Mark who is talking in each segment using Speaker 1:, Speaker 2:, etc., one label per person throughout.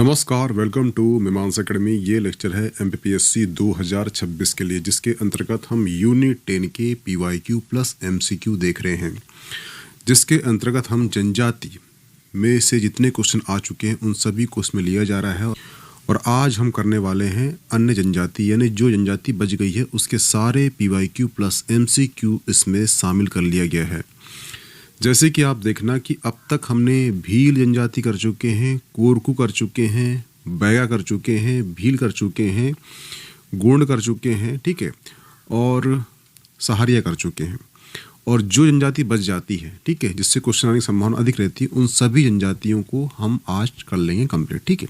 Speaker 1: नमस्कार, welcome to मीमांस academy. ये lecture है एमपीपीएससी 2026 के लिए, जिसके अंतर्गत हम यूनिट 10 के पीवाईक्यू प्लस एमसीक्यू देख रहे हैं, जिसके अंतर्गत हम जनजाति में से जितने क्वेश्चन आ चुके हैं उन सभी को इसमें लिया जा रहा है। और आज हम करने वाले हैं अन्य जनजाति, यानी जो जनजाति बच गई है उसके सारे पीवाईक्यू प्लस एमसीक्यू इसमें शामिल कर लिया गया है। जैसे कि आप देखना कि अब तक हमने भील जनजाति कर चुके हैं, कोरकू कर चुके हैं, बैगा कर चुके हैं, भील कर चुके हैं, गोंड कर चुके हैं, ठीक है, और सहारिया कर चुके हैं। और जो जनजाति बच जाती है, ठीक है, जिससे क्वेश्चन आने की संभावना अधिक रहती है, उन सभी जनजातियों को हम आज कर लेंगे कंप्लीट। ठीक है,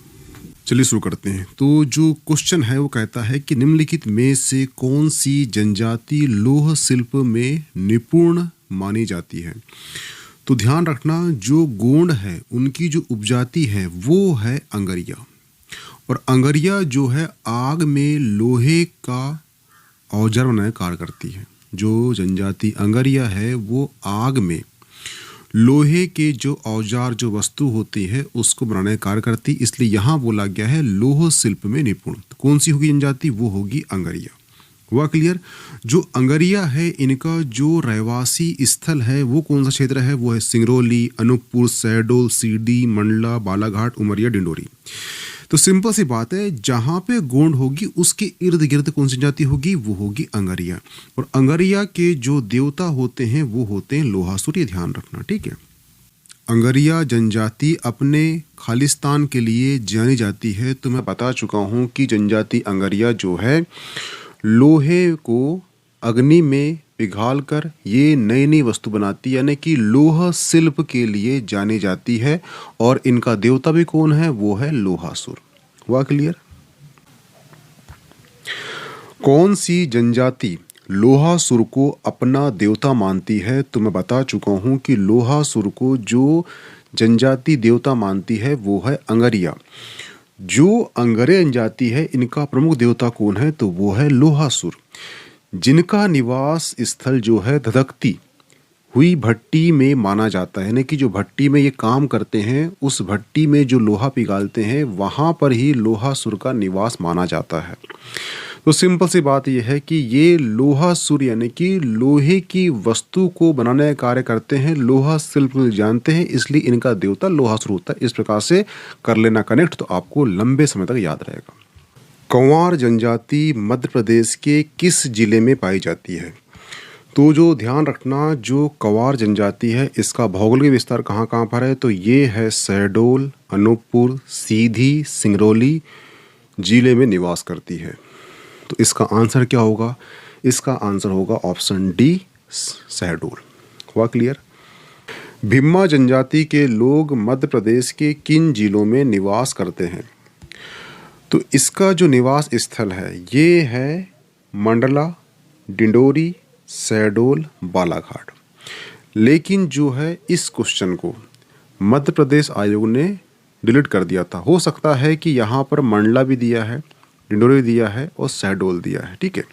Speaker 1: चलिए शुरू करते हैं। तो जो क्वेश्चन है वो कहता है कि निम्नलिखित में से कौन सी जनजाति लौह शिल्प में निपुण मानी जाती है। तो ध्यान रखना, जो गोंड है उनकी जो उपजाति है वो है अंगरिया, और अंगरिया जो है आग में लोहे का औजार बनाने का कार्य करती है। जो जनजाति अंगरिया है वो आग में लोहे के जो औजार, जो वस्तु होती है उसको बनाने का कार्य करती, इसलिए यहाँ बोला गया है लौह शिल्प में निपुण। तो कौन सी होगी जनजाति? वो होगी अंगरिया। हुआ क्लियर? जो अंगरिया है इनका जो रहवासी स्थल है वो कौन सा क्षेत्र है? वो है सिंगरौली, अनूपपुर, शहडोल, सीडी, मंडला, बालाघाट, उमरिया, डिंडोरी। तो सिंपल सी बात है, जहां पे गोंड होगी उसके इर्द गिर्द कौन सी जाति होगी? वो होगी अंगरिया। और अंगरिया के जो देवता होते हैं वो होते हैं लोहासुर। ये ध्यान रखना, ठीक है। अंगरिया जनजाति अपने खालिस्तान के लिए जानी जाती है। तो मैं बता चुका हूं कि जनजाति अंगरिया जो है लोहे को अग्नि में पिघाल कर ये नई नई वस्तु बनाती है, यानी कि लोह शिल्प के लिए जानी जाती है। और इनका देवता भी कौन है? वो है लोहासुर। हुआ क्लियर? कौन सी जनजाति लोहासुर को अपना देवता मानती है? तो मैं बता चुका हूं कि लोहासुर को जो जनजाति देवता मानती है वो है अंगरिया। जो अंगरे जनजाति है इनका प्रमुख देवता कौन है? तो वो है लोहासुर, जिनका निवास स्थल जो है धधकती हुई भट्टी में माना जाता है। यानी कि जो भट्टी में ये काम करते हैं उस भट्टी में जो लोहा पिघालते हैं वहां पर ही लोहासुर का निवास माना जाता है। तो सिंपल सी बात यह है कि ये लोहासुर यानी कि लोहे की वस्तु को बनाने का कार्य करते हैं, लोहा शिल्प जानते हैं, इसलिए इनका देवता लोहासुर होता है। इस प्रकार से कर लेना कनेक्ट, तो आपको लंबे समय तक याद रहेगा। कंवार जनजाति मध्य प्रदेश के किस जिले में पाई जाती है? तो जो ध्यान रखना, जो कंवार जनजाति है इसका भौगोलिक विस्तार कहाँ कहाँ पर है? तो ये है शहडोल, अनूपपुर, सीधी, सिंगरौली जिले में निवास करती है। तो इसका आंसर क्या होगा? इसका आंसर होगा ऑप्शन डी, शहडोल। हुआ क्लियर? भिम्मा जनजाति के लोग मध्य प्रदेश के किन जिलों में निवास करते हैं? तो इसका जो निवास स्थल है ये है मंडला, डिंडोरी, शहडोल, बालाघाट। लेकिन जो है इस क्वेश्चन को मध्य प्रदेश आयोग ने डिलीट कर दिया था। हो सकता है कि यहाँ पर मंडला भी दिया है, डिंडोरी दिया है और शहडोल दिया है, ठीक है।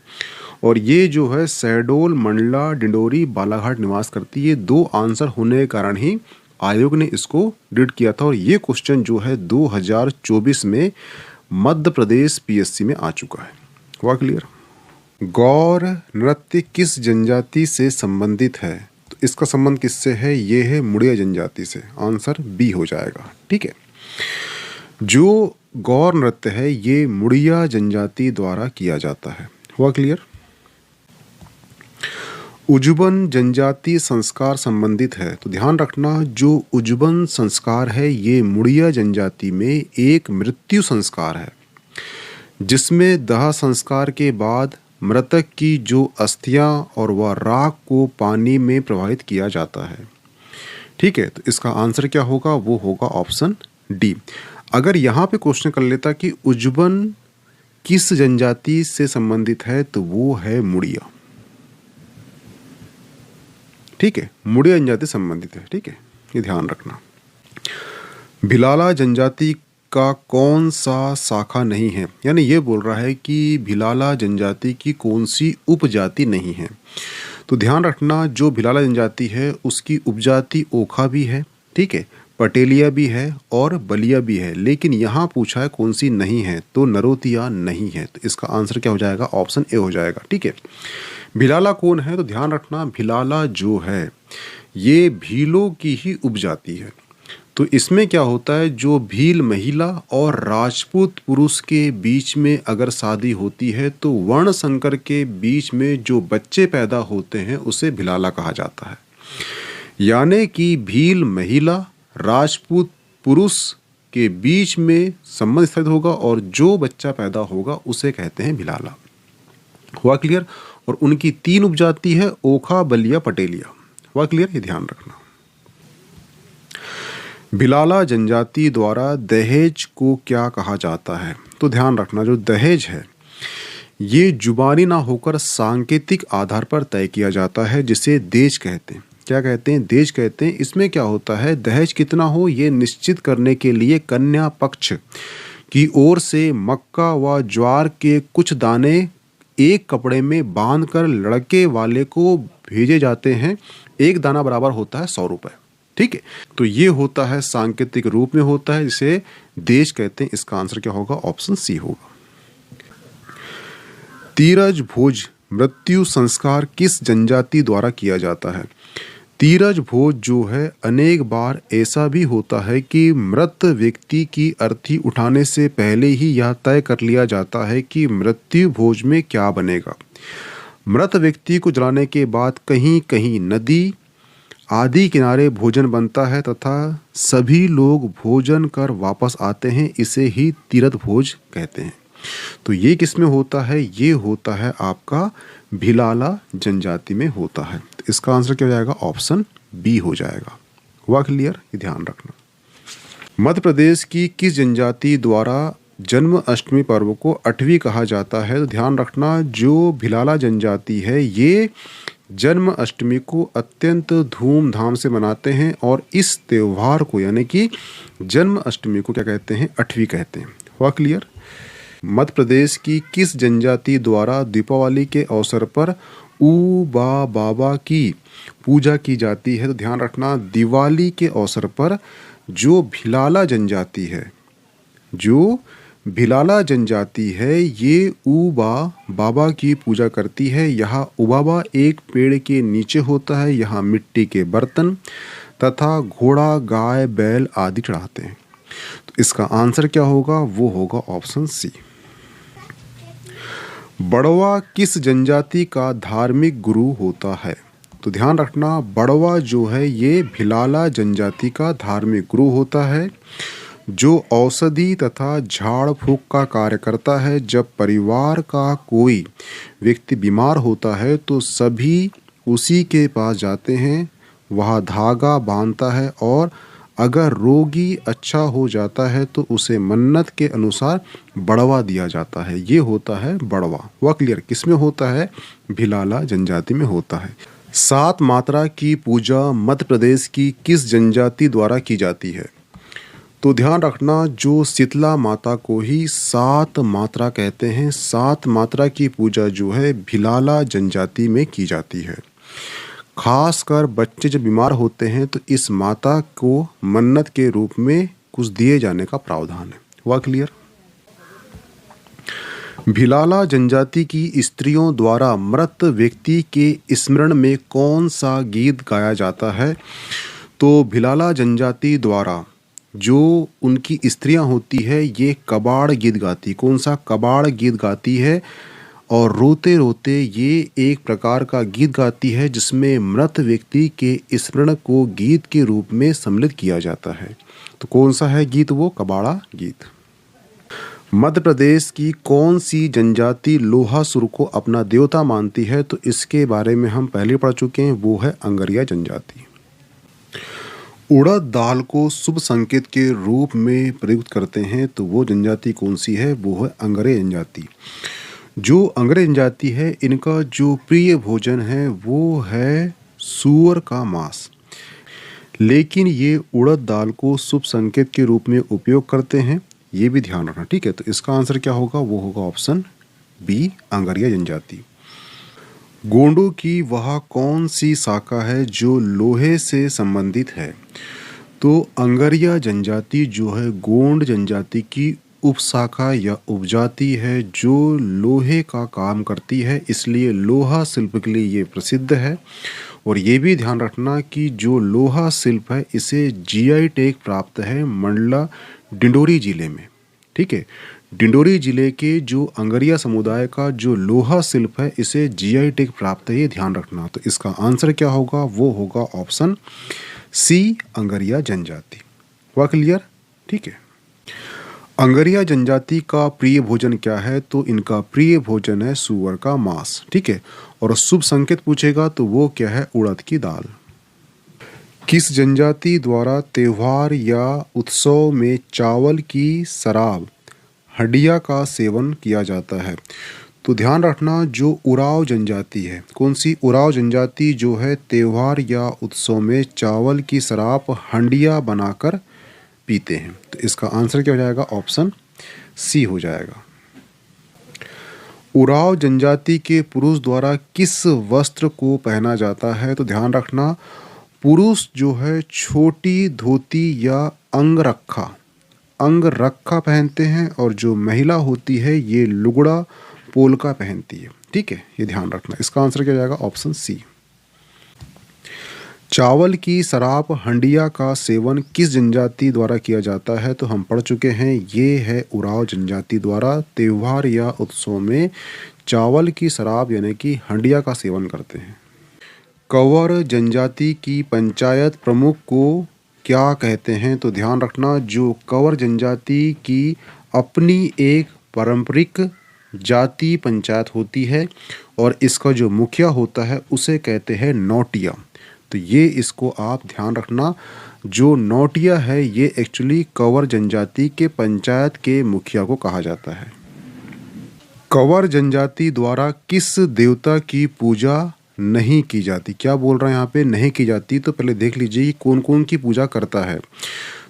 Speaker 1: और ये जो है शहडोल, मंडला, डिंडोरी, बालाघाट निवास करती है। 2 आंसर होने के कारण ही आयोग ने इसको डिलीट किया था। और ये क्वेश्चन जो है 2024 में मध्य प्रदेश पीएससी में आ चुका है। हुआ क्लियर? गौर नृत्य किस जनजाति से संबंधित है? तो इसका संबंध किससे है? ये है मुड़िया जनजाति से। आंसर बी हो जाएगा, ठीक है। जो गौर नृत्य है ये मुड़िया जनजाति द्वारा किया जाता है। हुआ क्लियर? उजुबन जनजाति संस्कार संबंधित है। तो ध्यान रखना, जो उजुबन संस्कार है ये मुड़िया जनजाति में एक मृत्यु संस्कार है, जिसमें दाह संस्कार के बाद मृतक की जो अस्थियां और वह राख को पानी में प्रवाहित किया जाता है, ठीक है। तो इसका आंसर क्या होगा? वो होगा ऑप्शन डी। अगर यहाँ पे क्वेश्चन कर लेता कि उजुबन किस जनजाति से संबंधित है, तो वो है मुड़िया, ठीक है। मुड़िया जनजाति संबंधित है, ठीक है, ये ध्यान रखना। भिलाला जनजाति का कौन सा शाखा नहीं है? यानी ये बोल रहा है कि भिलाला जनजाति की कौन सी उपजाति नहीं है। तो ध्यान रखना, जो भिलाला जनजाति है उसकी उपजाति ओखा भी है, ठीक है, पटेलिया भी है और बलिया भी है, लेकिन यहाँ पूछा है कौन सी नहीं है, तो नरोतिया नहीं है। तो इसका आंसर क्या हो जाएगा? ऑप्शन ए हो जाएगा। ठीक है, भिलाला कौन है? तो ध्यान रखना, भिलाला जो है ये भीलों की ही उपजाति है। तो इसमें क्या होता है, जो भील महिला और राजपूत पुरुष के बीच में अगर शादी होती है तो वर्ण संकर के बीच में जो बच्चे पैदा होते हैं उसे भिलाला कहा जाता है। यानी कि भील महिला राजपूत पुरुष के बीच में संबंध स्थापित होगा और जो बच्चा पैदा होगा उसे कहते हैं भिलाला। हुआ क्लियर? और उनकी 3 उपजाति है, ओखा, बलिया, पटेलिया। हुआ क्लियर? ये ध्यान रखना। भिलाला जनजाति द्वारा दहेज को क्या कहा जाता है? तो ध्यान रखना, जो दहेज है ये जुबानी ना होकर सांकेतिक आधार पर तय किया जाता है, जिसे देज कहते हैं। क्या कहते हैं? देज कहते हैं। इसमें क्या होता है, दहेज कितना हो ये निश्चित करने के लिए कन्या पक्ष की ओर से मक्का व ज्वार के कुछ दाने एक कपड़े में बांधकर लड़के वाले को भेजे जाते हैं। एक दाना बराबर होता है 100 रुपए। ठीक है, तो ये होता है सांकेतिक रूप में होता है, जिसे देश कहते हैं। इसका आंसर क्या होगा? ऑप्शन सी होगा। तीरज भोज मृत्यु संस्कार किस जनजाति द्वारा किया जाता है? तीरज भोज जो है अनेक बार ऐसा भी होता है कि मृत व्यक्ति की अर्थी उठाने से पहले ही यह तय कर लिया जाता है कि मृत्यु भोज में क्या बनेगा। मृत व्यक्ति को जलाने के बाद कहीं कहीं नदी आदि किनारे भोजन बनता है तथा सभी लोग भोजन कर वापस आते हैं। इसे ही तीरथ भोज कहते हैं। तो ये किस में होता है? ये होता है आपका भिलाला जनजाति में होता है। तो इसका आंसर क्या हो जाएगा? ऑप्शन बी हो जाएगा। हुआ क्लियर? ये ध्यान रखना। मध्य प्रदेश की किस जनजाति द्वारा जन्माष्टमी पर्व को 8वीं कहा जाता है? तो ध्यान रखना, जो भिलाला जनजाति है ये जन्माष्टमी को अत्यंत धूमधाम से मनाते हैं और इस त्योहार को यानी कि जन्माष्टमी को क्या कहते हैं? 8वीं कहते हैं। हुआ क्लियर? मध्य प्रदेश की किस जनजाति द्वारा दीपावली के अवसर पर ऊबा बाबा की पूजा की जाती है? तो ध्यान रखना, दिवाली के अवसर पर जो भिलाला जनजाति है, जो भिलाला जनजाति है ये ऊबा बाबा की पूजा करती है। यहाँ उबाबा एक पेड़ के नीचे होता है। यहाँ मिट्टी के बर्तन तथा घोड़ा, गाय, बैल आदि चढ़ाते हैं। तो इसका आंसर क्या होगा? वो होगा ऑप्शन सी। बड़वा किस जनजाति का धार्मिक गुरु होता है? तो ध्यान रखना, बड़वा जो है ये भिलाला जनजाति का धार्मिक गुरु होता है, जो औषधि तथा झाड़ फूक का कार्य करता है। जब परिवार का कोई व्यक्ति बीमार होता है तो सभी उसी के पास जाते हैं, वह धागा बांधता है और अगर रोगी अच्छा हो जाता है तो उसे मन्नत के अनुसार बड़वा दिया जाता है। ये होता है बड़वा। वह क्लियर? किस में होता है? भिलाला जनजाति में होता है। 7 मात्रा की पूजा मध्य प्रदेश की किस जनजाति द्वारा की जाती है? तो ध्यान रखना, जो शीतला माता को ही 7 मात्रा कहते हैं। 7 मात्रा की पूजा जो है भिलाला जनजाति में की जाती है। खासकर बच्चे जब बीमार होते हैं तो इस माता को मन्नत के रूप में कुछ दिए जाने का प्रावधान है। हुआ क्लियर? भिलाला जनजाति की स्त्रियों द्वारा मृत व्यक्ति के स्मरण में कौन सा गीत गाया जाता है? तो भिलाला जनजाति द्वारा जो उनकी स्त्रियां होती है ये कबाड़ गीत गाती। कौन सा? कबाड़ गीत गाती है। और रोते रोते ये एक प्रकार का गीत गाती है जिसमें मृत व्यक्ति के स्मरण को गीत के रूप में सम्मिलित किया जाता है। तो कौन सा है गीत? वो कबाड़ा गीत। मध्य प्रदेश की कौन सी जनजाति लोहासुर को अपना देवता मानती है? तो इसके बारे में हम पहले पढ़ चुके हैं, वो है अंगरिया जनजाति। उड़द दाल को शुभ संकेत के रूप में प्रयुक्त करते हैं, तो वो जनजाति कौन सी है? वो है अंगरे जनजाति। जो अंगरे जनजाति है इनका जो प्रिय भोजन है वो है सूअर का मांस, लेकिन ये उड़द दाल को शुभ संकेत के रूप में उपयोग करते हैं। ये भी ध्यान रखना। ठीक है, तो इसका आंसर क्या होगा? वो होगा ऑप्शन बी, अंगरिया जनजाति। गोंडों की वह कौन सी शाखा है जो लोहे से संबंधित है? तो अंगरिया जनजाति जो है गोंड जनजाति की उपशाखा या उपजाति है जो लोहे का काम करती है, इसलिए लोहा शिल्प के लिए ये प्रसिद्ध है। और ये भी ध्यान रखना कि जो लोहा शिल्प है इसे जीआई टैग प्राप्त है मंडला डिंडोरी जिले में। ठीक है, डिंडोरी जिले के जो अंगरिया समुदाय का जो लोहा शिल्प है इसे जीआई टैग प्राप्त है, ये ध्यान रखना। तो इसका आंसर क्या होगा, वो होगा ऑप्शन सी, अंगरिया जनजाति। हुआ क्लियर? ठीक है। अंगरिया जनजाति का प्रिय भोजन क्या है, तो इनका प्रिय भोजन है सूअर का मांस। ठीक है, और शुभ संकेत पूछेगा तो वो क्या है, उड़द की दाल। किस जनजाति द्वारा त्योहार या उत्सव में चावल की शराब हंडिया का सेवन किया जाता है? तो ध्यान रखना, जो उराव जनजाति है, कौन सी, उराव जनजाति जो है त्योहार या उत्सव में चावल की शराब हंडिया बनाकर पीते हैं। तो इसका आंसर क्या हो जाएगा, ऑप्शन सी हो जाएगा। उराव जनजाति के पुरुष द्वारा किस वस्त्र को पहना जाता है? तो ध्यान रखना, पुरुष जो है छोटी धोती या अंगरखा पहनते हैं, और जो महिला होती है ये लुगड़ा पोलका पहनती है। ठीक है, ये ध्यान रखना। इसका आंसर क्या हो जाएगा, ऑप्शन सी। चावल की शराब हंडिया का सेवन किस जनजाति द्वारा किया जाता है? तो हम पढ़ चुके हैं, ये है उराव जनजाति द्वारा त्योहार या उत्सव में चावल की शराब यानी कि हंडिया का सेवन करते हैं। कंवर जनजाति की पंचायत प्रमुख को क्या कहते हैं? तो ध्यान रखना, जो कंवर जनजाति की अपनी एक पारंपरिक जाति पंचायत होती है और इसका जो मुखिया होता है उसे कहते हैं नौटिया। तो ये इसको आप ध्यान रखना, जो नौटिया है ये एक्चुअली कंवर जनजाति के पंचायत के मुखिया को कहा जाता है। कंवर जनजाति द्वारा किस देवता की पूजा नहीं की जाती? क्या बोल रहा है यहाँ पे, नहीं की जाती। तो पहले देख लीजिए कौन कौन की पूजा करता है।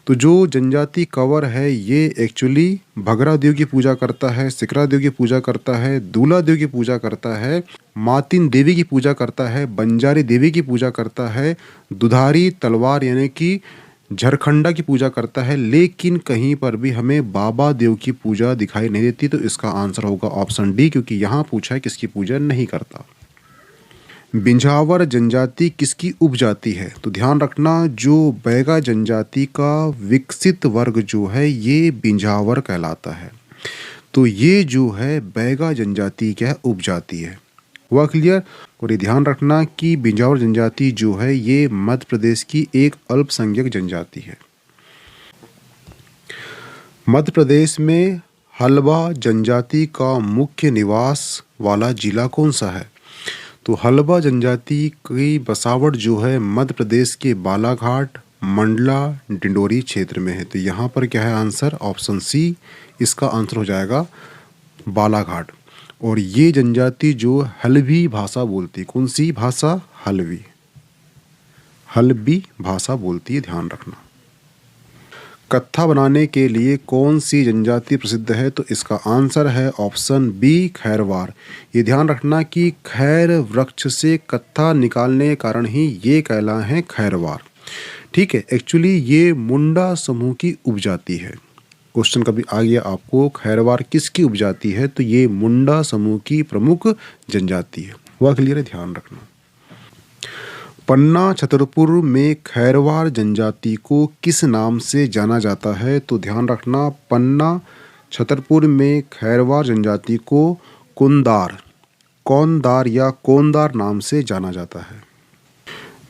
Speaker 1: तो जो जनजाति कंवर है ये एक्चुअली भगरा देव की पूजा करता है, सिकरा देव की पूजा करता है, दूला देव की पूजा करता है, मातिन देवी की पूजा करता है, बंजारी देवी की पूजा करता है, दुधारी तलवार यानी कि झरखंडा की पूजा करता है, लेकिन कहीं पर भी हमें बाबा देव की पूजा दिखाई नहीं देती। तो इसका आंसर होगा ऑप्शन डी, क्योंकि यहाँ पूछा है किसकी पूजा नहीं करता। बिंझावर जनजाति किसकी उपजाति है? तो ध्यान रखना, जो बैगा जनजाति का विकसित वर्ग जो है ये बिंझावर कहलाता है। तो ये जो है बैगा जनजाति क्या है, उपजाति है। हुआ क्लियर? और ये ध्यान रखना कि बिंझावर जनजाति जो है ये मध्य प्रदेश की एक अल्पसंख्यक जनजाति है। मध्य प्रदेश में हल्बा जनजाति का मुख्य निवास वाला जिला कौन सा है? तो हल्बा जनजाति की बसावट जो है मध्य प्रदेश के बालाघाट, मंडला, डिंडोरी क्षेत्र में है। तो यहाँ पर क्या है आंसर, ऑप्शन सी, इसका आंसर हो जाएगा बालाघाट। और ये जनजाति जो हल्बी भाषा बोलती है, कौन सी भाषा, हल्बी भाषा बोलती है, ध्यान रखना। कत्था बनाने के लिए कौन सी जनजाति प्रसिद्ध है? तो इसका आंसर है ऑप्शन बी, खैरवार। ये ध्यान रखना कि खैर वृक्ष से कत्था निकालने के कारण ही ये कहला है खैरवार। ठीक है, एक्चुअली ये मुंडा समूह की उपजाति है। क्वेश्चन कभी आ गया आपको खैरवार किसकी उपजाति है, तो ये मुंडा समूह की प्रमुख जनजाति है। वह क्लियर है, ध्यान रखना। पन्ना छतरपुर में खैरवार जनजाति को किस नाम से जाना जाता है? तो ध्यान रखना, पन्ना छतरपुर में खैरवार जनजाति को कौंदार या कोंदार नाम से जाना जाता है।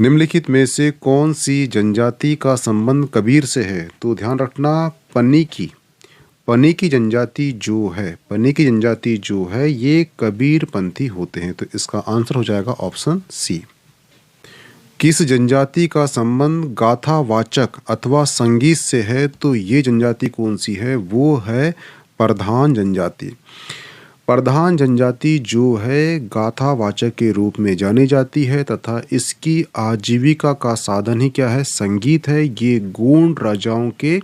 Speaker 1: निम्नलिखित में से कौन सी जनजाति का संबंध कबीर से है? तो ध्यान रखना, पन्नीकी जनजाति जो है ये कबीर पंथी होते हैं। तो इसका आंसर हो जाएगा ऑप्शन सी। किस जनजाति का संबंध गाथावाचक अथवा संगीत से है? तो ये जनजाति कौन सी है, वो है प्रधान जनजाति। प्रधान जनजाति जो है गाथावाचक के रूप में जानी जाती है तथा इसकी आजीविका का साधन ही क्या है, संगीत है। ये गोंड राजाओं के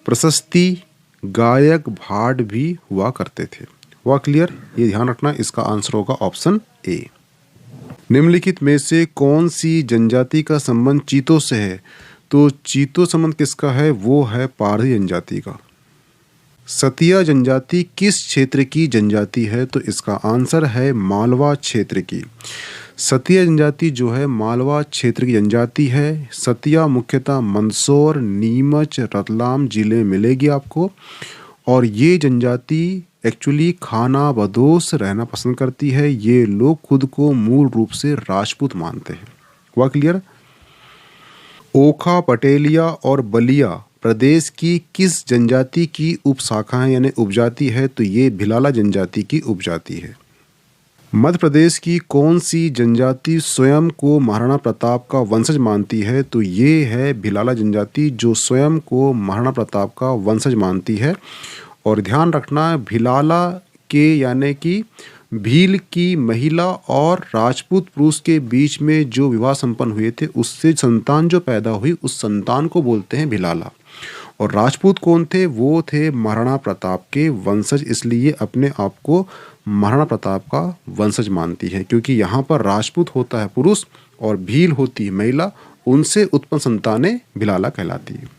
Speaker 1: प्रशस्ति गायक भाट भी हुआ करते थे। हुआ क्लियर? ये ध्यान रखना, इसका आंसर होगा ऑप्शन ए। निम्नलिखित में से कौन सी जनजाति का संबंध चीतों से है? तो चीतो संबंध किसका है? वो है पारधी जनजाति का। सतिया जनजाति किस क्षेत्र की जनजाति है? तो इसका आंसर है मालवा क्षेत्र की। सतिया जनजाति जो है मालवा क्षेत्र की जनजाति है। सतिया मुख्यतः मंदसौर, नीमच, रतलाम जिले में मिलेगी आपको। और ये जनजाति एक्चुअली खाना बदोश रहना पसंद करती है। ये लोग खुद को मूल रूप से राजपूत मानते हैं। हुआ क्लियर? ओखा, पटेलिया और बलिया प्रदेश की किस जनजाति की उपशाखा है यानी उपजाति है? तो ये भिलाला जनजाति की उपजाति है। मध्य प्रदेश की कौन सी जनजाति स्वयं को महाराणा प्रताप का वंशज मानती है? तो ये है भिलाला जनजाति जो स्वयं को महाराणा प्रताप का वंशज मानती है। और ध्यान रखना, भिलाला के यानी कि भील की महिला और राजपूत पुरुष के बीच में जो विवाह संपन्न हुए थे उससे संतान जो पैदा हुई उस संतान को बोलते हैं भिलाला। और राजपूत कौन थे? वो थे महाराणा प्रताप के वंशज, इसलिए अपने आप को महाराणा प्रताप का वंशज मानती है, क्योंकि यहाँ पर राजपूत होता है पुरुष और भील होती है महिला, उनसे उत्पन्न संतानें भिलाला कहलाती है।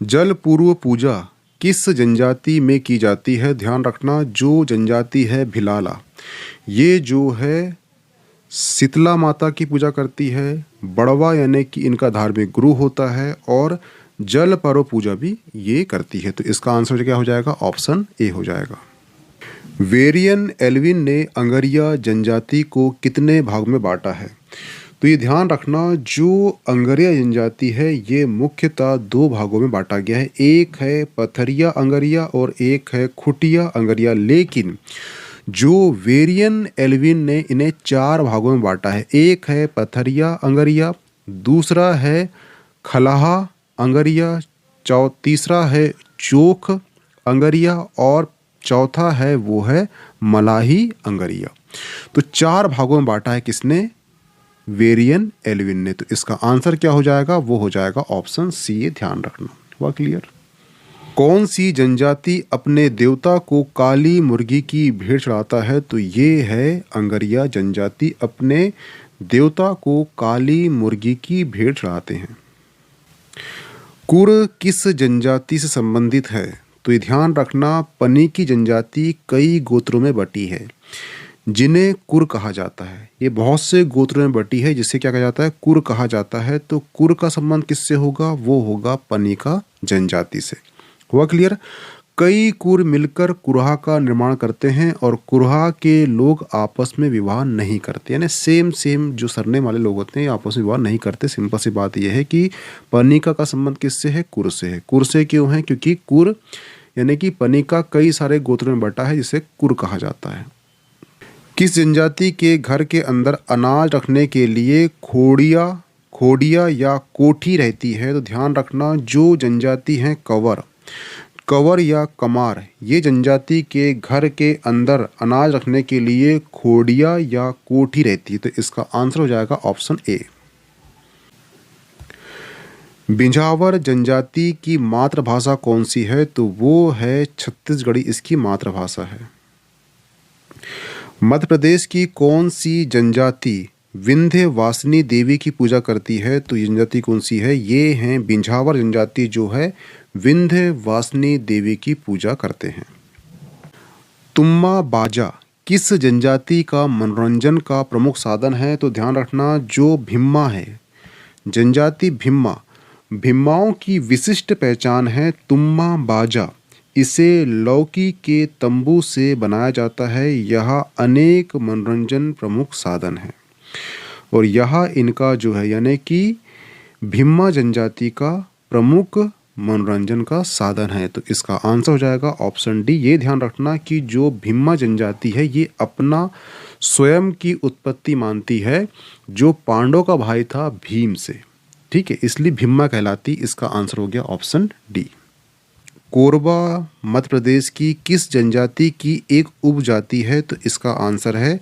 Speaker 1: जल पूर्व पूजा किस जनजाति में की जाती है? ध्यान रखना, जो जनजाति है भिलाला, ये जो है शीतला माता की पूजा करती है। बड़वा यानी कि इनका धार्मिक गुरु होता है। और जल पर्व पूजा भी ये करती है। तो इसका आंसर क्या हो जाएगा? ऑप्शन ए हो जाएगा। वेरियन एल्विन ने अंगरिया जनजाति को कितने भाग में बांटा है? तो ये ध्यान रखना, जो अंगरिया जनजाति है ये मुख्यतः दो भागों में बांटा गया है। एक है पथरिया अंगरिया और एक है खुटिया अंगरिया। लेकिन जो वेरियन एल्विन ने इन्हें चार भागों में बांटा है। एक है पथरिया अंगरिया, दूसरा है खलाहा अंगरिया, तीसरा है चोख अंगरिया और चौथा है वो है मलाही अंगरिया। तो चार भागों में बांटा है किसने? वेरियन एल्विन ने। तो इसका आंसर क्या हो जाएगा? वो हो जाएगा ऑप्शन सी। ये ध्यान रखना। हुआ क्लियर? कौन सी जनजाति अपने देवता को काली मुर्गी की भेंट चढ़ाता है? तो ये है अंगरिया जनजाति, अपने देवता को काली मुर्गी की भेंट चढ़ाते हैं। कुर किस जनजाति से संबंधित है? तो ये ध्यान रखना, पनी की जनजाति कई गोत्रों में बटी है जिन्हें कुर कहा जाता है। ये बहुत से गोत्रों में बटी है जिसे क्या कहा जाता है? कुर कहा जाता है। तो कुर का संबंध किससे होगा? वो होगा पनिका जनजाति से। हुआ क्लियर? कई कुर मिलकर कुरहा का निर्माण करते हैं और कुरहा के लोग आपस में विवाह नहीं करते, यानी सेम जो सरनेम वाले लोग होते हैं आपस में विवाह नहीं करते। सिंपल सी बात यह है कि पनिका का संबंध किससे है? कुर से है। कुर से क्यों है? क्योंकि कुर यानी कि पनिका कई सारे गोत्रों में बटा है जिसे कुर कहा जाता है। किस जनजाति के घर के अंदर अनाज रखने के लिए खोड़िया या कोठी रहती है? तो ध्यान रखना, जो जनजाति है कंवर या कमार, ये जनजाति के घर के अंदर अनाज रखने के लिए खोड़िया या कोठी रहती है। तो इसका आंसर हो जाएगा ऑप्शन ए। बिंझावर जनजाति की मातृभाषा कौन सी है? तो वो है छत्तीसगढ़ी, इसकी मातृभाषा है। मध्य प्रदेश की कौन सी जनजाति विंध्यवासिनी देवी की पूजा करती है? तो ये जनजाति कौन सी है? ये हैं बिंझावर जनजाति जो है विंध्यवासिनी देवी की पूजा करते हैं। तुम्मा बाजा किस जनजाति का मनोरंजन का प्रमुख साधन है? तो ध्यान रखना, जो भिम्मा है जनजाति भिम्माओं की विशिष्ट पहचान है तुम्मा बाजा। इसे लौकी के तंबू से बनाया जाता है। यह अनेक मनोरंजन प्रमुख साधन है और यह इनका जो है यानी कि भिम्मा जनजाति का प्रमुख मनोरंजन का साधन है। तो इसका आंसर हो जाएगा ऑप्शन डी। ये ध्यान रखना कि जो भिम्मा जनजाति है ये अपना स्वयं की उत्पत्ति मानती है जो पांडव का भाई था भीम से, ठीक है, इसलिए भिम्मा कहलाती। इसका आंसर हो गया ऑप्शन डी। कोरबा मध्य प्रदेश की किस जनजाति की एक उपजाति है? तो इसका आंसर है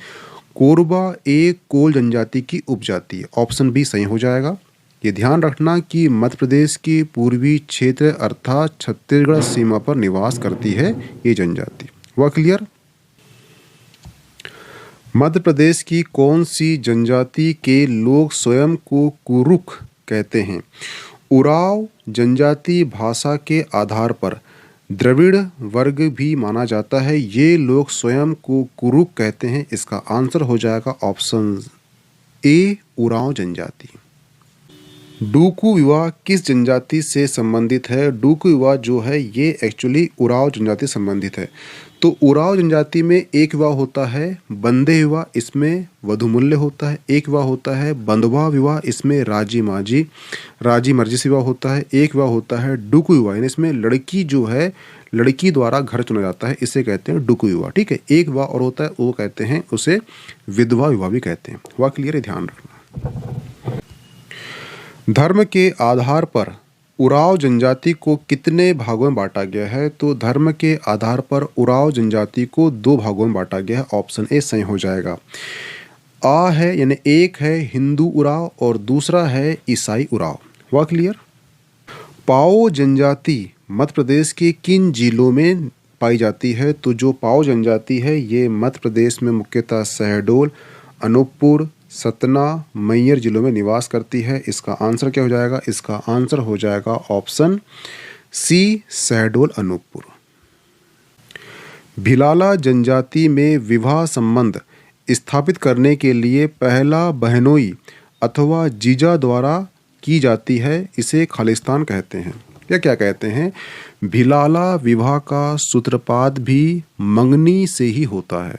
Speaker 1: कोरबा एक कोल जनजाति की उपजाति है। ऑप्शन बी सही हो जाएगा। ये ध्यान रखना कि मध्य प्रदेश की पूर्वी क्षेत्र अर्थात छत्तीसगढ़ सीमा पर निवास करती है ये जनजाति। हुआ क्लियर? मध्य प्रदेश की कौन सी जनजाति के लोग स्वयं को कुरुख कहते हैं। उराव जनजाति भाषा के आधार पर द्रविड़ वर्ग भी माना जाता है। ये लोग स्वयं को कुरुक कहते हैं। इसका आंसर हो जाएगा ऑप्शन ए, उराव जनजाति। डूकू विवाह किस जनजाति से संबंधित है? डूकू विवाह जो है ये एक्चुअली उराव जनजाति संबंधित है। तो उराव जनजाति में एक विवाह होता है बंदे विवाह, इसमें वधुमूल्य होता है। एक विवाह होता है बंधवा विवाह, इसमें राजी मर्जी से विवाह होता है। एक विवाह होता है डूकू विवाह, यानी इसमें लड़की जो है लड़की द्वारा घर चुना जाता है, इसे कहते हैं डूकू विवाह। ठीक है, एक विवाह और होता है वो कहते हैं उसे विधवा विवाह भी कहते हैं। वह क्लियर है, ध्यान रखना। धर्म के आधार पर उराव जनजाति को कितने भागों में बांटा गया है? तो धर्म के आधार पर उराव जनजाति को 2 भागों में बांटा गया है। ऑप्शन ए सही हो जाएगा। आ है यानी एक है हिंदू उराव और दूसरा है ईसाई उराव। हुआ क्लियर? पाओ जनजाति मध्य प्रदेश के किन जिलों में पाई जाती है? तो जो पाओ जनजाति है ये मध्य प्रदेश में मुख्यतः शहडोल, अनूपपुर, सतना, मैयर जिलों में निवास करती है। इसका आंसर क्या हो जाएगा? इसका आंसर हो जाएगा ऑप्शन सी, शहडोल, अनूपपुर। भिलाला जनजाति में विवाह संबंध स्थापित करने के लिए पहला बहनोई अथवा जीजा द्वारा की जाती है, इसे खालिस्तान कहते हैं। या क्या कहते हैं? भिलाला विवाह का सूत्रपात भी मंगनी से ही होता है।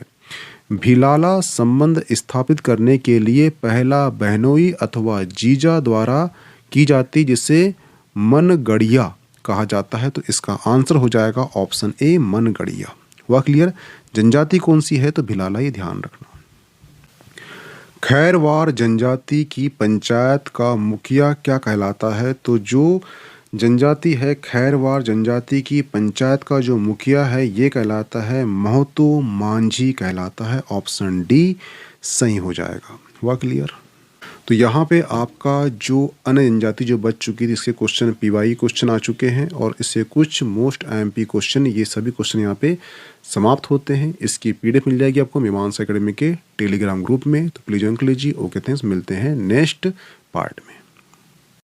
Speaker 1: भिलाला संबंध स्थापित करने के लिए पहला बहनोई अथवा जीजा द्वारा की जाती, जिसे मनगढ़िया कहा जाता है। तो इसका आंसर हो जाएगा ऑप्शन ए, मनगढ़िया। हुआ क्लियर? जनजाति कौन सी है? तो भिलाला, ये ध्यान रखना। खैरवार जनजाति की पंचायत का मुखिया क्या कहलाता है? तो जो जनजाति है खैरवार जनजाति की पंचायत का जो मुखिया है ये कहलाता है महतो मांझी कहलाता है। ऑप्शन डी सही हो जाएगा। हुआ क्लियर? तो यहाँ पे आपका जो अन्य जनजाति जो बच चुकी थी इसके क्वेश्चन पीवाई क्वेश्चन आ चुके हैं और इससे कुछ मोस्ट आईएमपी क्वेश्चन, ये सभी क्वेश्चन यहाँ पे समाप्त होते हैं। इसकी पीडीएफ मिल जाएगी आपको मीमांसा एकेडमी के टेलीग्राम ग्रुप में, तो प्लीज ज्वाइन कर लीजिए। ओके, थैंक्स, मिलते हैं नेक्स्ट पार्ट में।